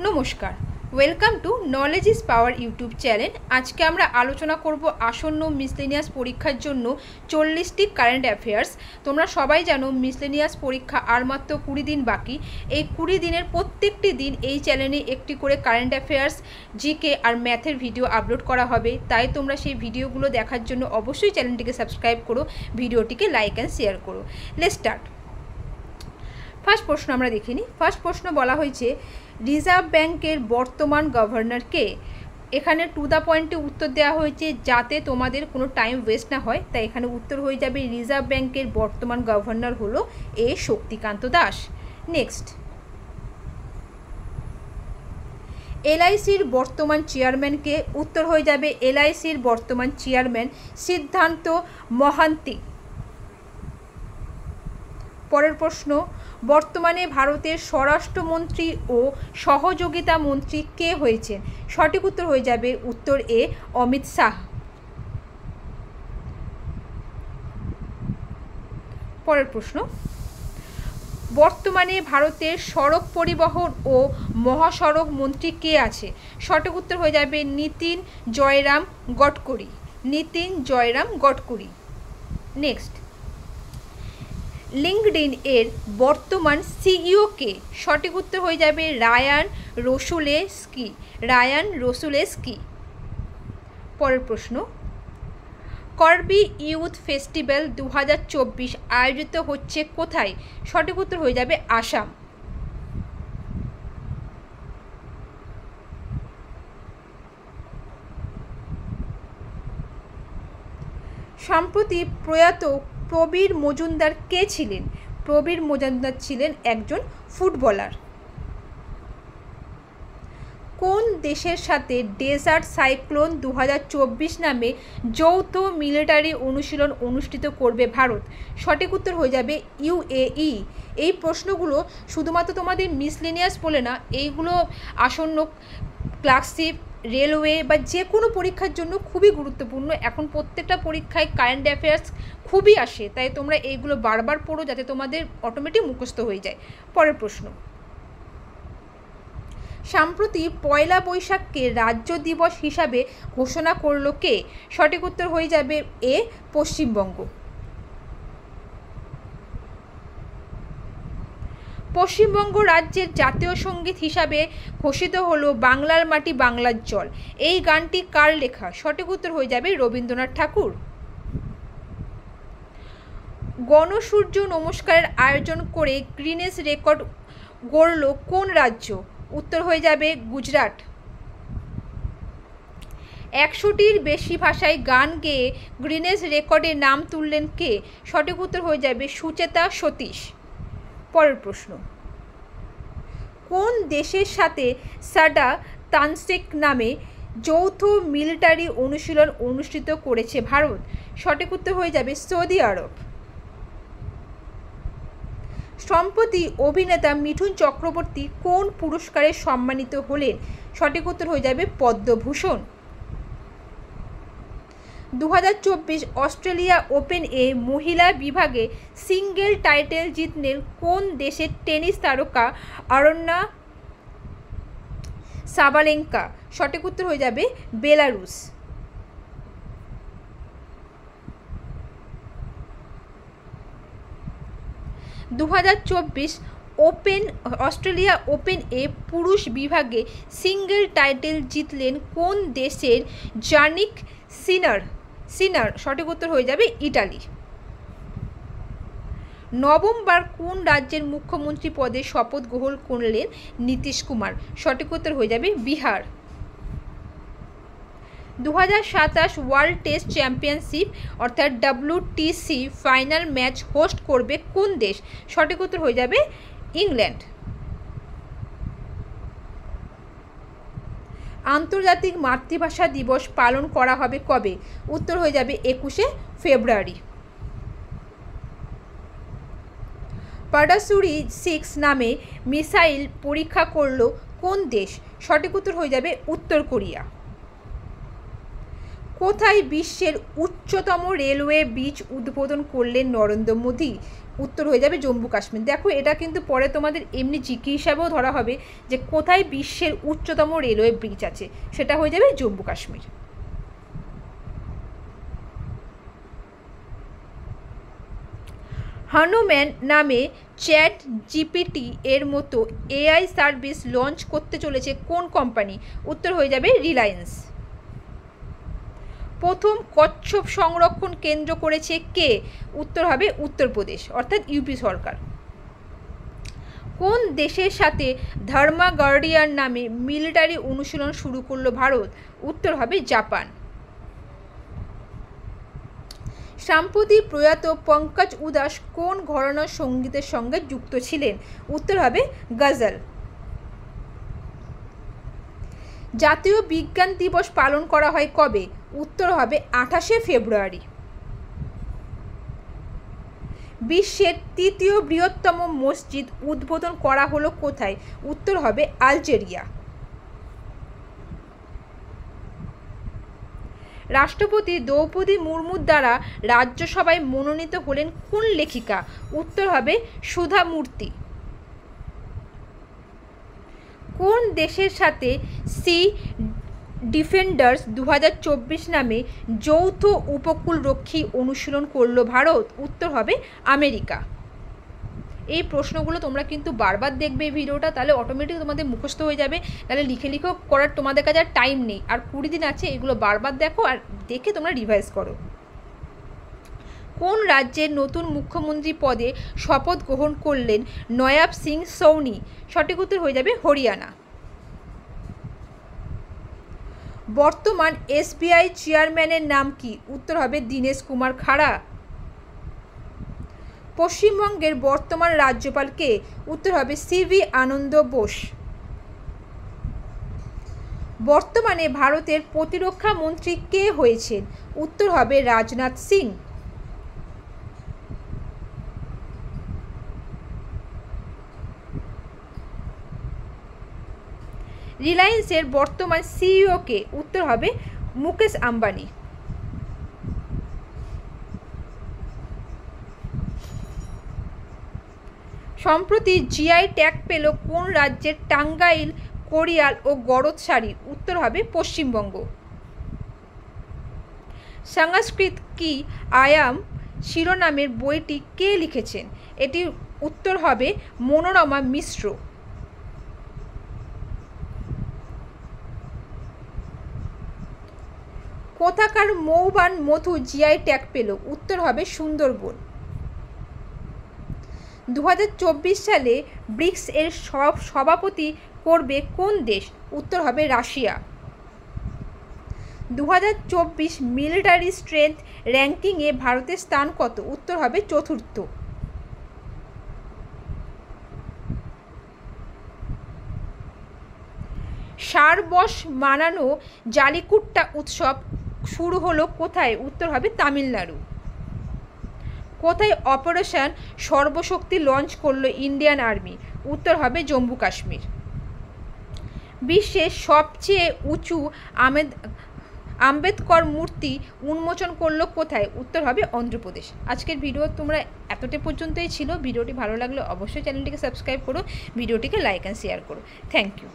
নমস্কার, welcome to knowledge is power YouTube channel. আজকে আমরা আলোচনা করব আসন্ন মিসলেনিয়াস পরীক্ষার জন্য 40টি কারেন্ট অ্যাফেয়ার্স। তোমরা সবাই জানো মিসলেনিয়াস পরীক্ষা আর মাত্র 20 দিন বাকি। এই 20 দিনের প্রত্যেকটি দিন এই চ্যানেলে একটি করে কারেন্ট অ্যাফেয়ার্স, জিকে আর ম্যাথের ভিডিও আপলোড করা হবে। তাই তোমরা সেই ভিডিওগুলো দেখার জন্য অবশ্যই চ্যানেলটিকে সাবস্ক্রাইব করো, ভিডিওটিকে লাইক অ্যান্ড শেয়ার করো। Let's start. ফার্স্ট প্রশ্ন আমরা দেখে নিই। ফার্স্ট প্রশ্ন বলা হয়েছে রিজার্ভ ব্যাংকের বর্তমান গভর্নর কে? এখানে টু দ্য পয়েন্টে উত্তর দেওয়া হয়েছে যাতে তোমাদের কোনো টাইম ওয়েস্ট না হয়, তাই এখানে উত্তর হয়ে যাবে রিজার্ভ ব্যাংকের বর্তমান গভর্নর হলো এ শক্তিকান্ত দাস। নেক্সট, এলআইসির বর্তমান চেয়ারম্যান কে? উত্তর হয়ে যাবে এলআইসির বর্তমান চেয়ারম্যান সিদ্ধান্ত মহান্তি। পরের প্রশ্ন, বর্তমানে ভারতের স্বরাষ্ট্রমন্ত্রী ও সহযোগিতা মন্ত্রী কে হয়েছেন? সঠিক উত্তর হয়ে যাবে উত্তর এ অমিত শাহ। পরের প্রশ্ন, বর্তমানে ভারতের সড়ক পরিবহন ও মহাসড়ক মন্ত্রী কে আছে? সঠিক উত্তর হয়ে যাবে নীতিন জয়রাম গডকরি। নীতিন জয়রাম গডকরি। নেক্সট, লিঙ্কডইন এর বর্তমান সিইও কে? সঠিক উত্তর হয়ে যাবে রায়ান রসুলেস্কি। রায়ান রসুলেস্কি। পরের প্রশ্ন, কর্বি ইউথ ফেস্টিভ্যাল 2024 আয়োজিত হচ্ছে কোথায়? সঠিক উত্তর হয়ে যাবে আসাম। সম্প্রতি প্রয়াত প্রবীর মজুমদার কে ছিলেন? প্রবীর মজুমদার ছিলেন একজন ফুটবলার। কোন দেশের সাথে ডেজার্ট সাইক্লোন 2024 নামে যৌথ মিলিটারি অনুশীলন অনুষ্ঠিত করবে ভারত? সঠিক উত্তর হয়ে যাবে ইউএই। এই প্রশ্নগুলো শুধুমাত্র তোমাদের মিসলেনিয়াস বলে না, এইগুলো আসন্ন ক্লার্কশিপ, রেলওয়ে বা যে কোনো পরীক্ষার জন্য খুবই গুরুত্বপূর্ণ। এখন প্রত্যেকটা পরীক্ষায় কারেন্ট অ্যাফেয়ার্স খুবই আসে, তাই তোমরা এইগুলো বারবার পড়ো যাতে তোমাদের অটোমেটিক মুখস্থ হয়ে যায়। পরের প্রশ্ন, সম্প্রতি পয়লা বৈশাখকে রাজ্য দিবস হিসাবে ঘোষণা করলো কে? সঠিক উত্তর হয়ে যাবে এ পশ্চিমবঙ্গ। পশ্চিমবঙ্গ রাজ্যের জাতীয় সঙ্গীত হিসাবে ঘোষিত হলো বাংলার মাটি বাংলার জল। এই গানটি কার লেখা? সঠিক উত্তর হয়ে যাবে রবীন্দ্রনাথ ঠাকুর। গণসূর্য নমস্কারের আয়োজন করে গ্রিনেস রেকর্ড গড়ল কোন রাজ্য? উত্তর হয়ে যাবে গুজরাট। 100টির বেশি ভাষায় গান গেয়ে গ্রিনেস রেকর্ডে নাম তুললেন কে? সঠিক উত্তর হয়ে যাবে সুচেতা সতীশ। পরের প্রশ্ন, কোন দেশের সাথে সাডা তানসেক নামে যৌথ মিলিটারি অনুশীলন অনুষ্ঠিত করেছে ভারত? সঠিক উত্তর হয়ে যাবে সৌদি আরব। সম্প্রতি অভিনেতা মিঠুন চক্রবর্তী কোন পুরস্কারে সম্মানিত হলেন? সঠিক উত্তর হয়ে যাবে পদ্মভূষণ। 2024 অস্ট্রেলিয়া ওপেন এ মহিলা বিভাগে সিঙ্গেল টাইটেল জিতলেন কোন দেশের টেনিস তারকা আরোনা সাবালেঙ্কা? সঠিক উত্তর হয়ে যাবে বেলারুস। 2024 অস্ট্রেলিয়া ওপেন এ পুরুষ বিভাগে সিঙ্গেল টাইটেল জিতলেন কোন দেশের জানিক সিনার? সঠিক উত্তর হয়ে যাবে ইটালি। নবমবার কোন রাজ্যের মুখ্যমন্ত্রী পদে শপথ গ্রহণ করলেন নীতিশ কুমার? সঠিক উত্তর হয়ে যাবে বিহার। 2027 ওয়ার্ল্ড টেস্ট চ্যাম্পিয়নশিপ অর্থাৎ WTC ফাইনাল ম্যাচ হোস্ট করবে কোন দেশ? সঠিক উত্তর হয়ে যাবে ইংল্যান্ড। আন্তর্জাতিক মাতৃভাষা দিবস পালন করা হবে কবে? উত্তর হয়ে যাবে 21শে ফেব্রুয়ারি। পাডাসুরি 6 নামে মিসাইল পরীক্ষা করল কোন দেশ? সঠিক উত্তর হয়ে যাবে উত্তর কোরিয়া। কোথায় বিশ্বের উচ্চতম রেলওয়ে ব্রিজ উদ্বোধন করলেন নরেন্দ্র মোদী? উত্তর হয়ে যাবে জম্মু কাশ্মীর। দেখো এটা কিন্তু পরে তোমাদের এমনি জিকে হিসাবেও ধরা হবে যে কোথায় বিশ্বের উচ্চতম রেলওয়ে ব্রিজ আছে, সেটা হয়ে যাবে জম্মু কাশ্মীর। হনুম্যান নামে চ্যাট জিপিটি এর মতো এআই সার্ভিস লঞ্চ করতে চলেছে কোন কোম্পানি? উত্তর হয়ে যাবে রিলায়েন্স। প্রথম কচ্ছপ সংরক্ষণ কেন্দ্র করেছে কে? উত্তর হবে উত্তরপ্রদেশ অর্থাৎ ইউপি সরকার। কোন দেশের সাথে ধর্মা গার্ডিয়ান নামে মিলিটারি অনুশীলন শুরু করলো ভারত? উত্তর হবে জাপান। সম্প্রতি প্রয়াত পঙ্কজ উদাস কোন ঘরানার সঙ্গীতের সঙ্গে যুক্ত ছিলেন? উত্তর হবে গজল। জাতীয় বিজ্ঞান দিবস পালন করা হয় কবে? উত্তর হবে 28শে ফেব্রুয়ারি। বিশ্বের তৃতীয় বৃহত্তম মসজিদ উদ্বোধন করা হলো কোথায়? উত্তর হবে আলজেরিয়া। রাষ্ট্রপতি দ্রৌপদী মুর্মুর দ্বারা রাজ্যসভায় মনোনীত হলেন কোন লেখিকা? উত্তর হবে সুধা মূর্তি। কোন দেশের সাথে সি ডিফেন্ডার্স 2024 নামে যৌথ উপকূলরক্ষী অনুশীলন করলো ভারত? উত্তর হবে আমেরিকা। এই প্রশ্নগুলো তোমরা কিন্তু বারবার দেখবে এই ভিডিওটা, তাহলে অটোমেটিক তোমাদের মুখস্থ হয়ে যাবে। তাহলে লিখে লিখেও করার তোমাদের কাছে আর টাইম নেই, আর 20 দিন আছে, এগুলো বারবার দেখো আর দেখে তোমরা রিভাইজ করো। কোন রাজ্যের নতুন মুখ্যমন্ত্রী পদে শপথ গ্রহণ করলেন নয়াব সিং সৌনি? সঠিক উত্তর হয়ে যাবে হরিয়ানা। বর্তমান এসবিআই চেয়ারম্যানের নাম কি? উত্তর হবে দীনেশ কুমার খাড়া। পশ্চিমবঙ্গের বর্তমান রাজ্যপাল কে? উত্তর হবে সিভি আনন্দ বোস। বর্তমানে ভারতের প্রতিরক্ষা মন্ত্রী কে হয়েছেন? উত্তর হবে রাজনাথ সিং। রিলায়েন্সের বর্তমান সিইও কে? উত্তর হবে মুকেশ আম্বানি। সম্প্রতি জিআই ট্যাগ পেল কোন রাজ্যের টাঙ্গাইল কোরিয়াল ও গরদ শাড়ি? উত্তর হবে পশ্চিমবঙ্গ। সংস্কৃত কি আয়াম শিরোনামের বইটি কে লিখেছেন? এটি উত্তর হবে মনোরমা মিশ্র। কোথাকার মৌবান মধু জিআই ট্যাগ পেল? উত্তর হবে সুন্দরবন। 2024 সালে ব্রিক্স এর সভাপতি করবে কোন দেশ? উত্তর হবে রাশিয়া। 2024 মিলিটারি স্ট্রেংথ র্যাঙ্কিংয়ে ভারতের স্থান কত? উত্তর হবে চতুর্থ। সারবস মানানো জালিকুট্টা উৎসব শুরু হলো কোথায়? উত্তর হবে তামিলনাড়ু। কোথায় অপারেশন সর্বশক্তি লঞ্চ করলো ইন্ডিয়ান আর্মি? উত্তর হবে জম্মু কাশ্মীর। বিশ্বের সবচেয়ে উঁচু আম্বেদকর মূর্তি উন্মোচন করলো কোথায়? উত্তর হবে অন্ধ্রপ্রদেশ। আজকের ভিডিও তোমরা এতটা পর্যন্তই ছিল। ভিডিওটি ভালো লাগলে অবশ্যই চ্যানেলটিকে সাবস্ক্রাইব করো, ভিডিওটিকে লাইক অ্যান্ড শেয়ার করো। Thank you.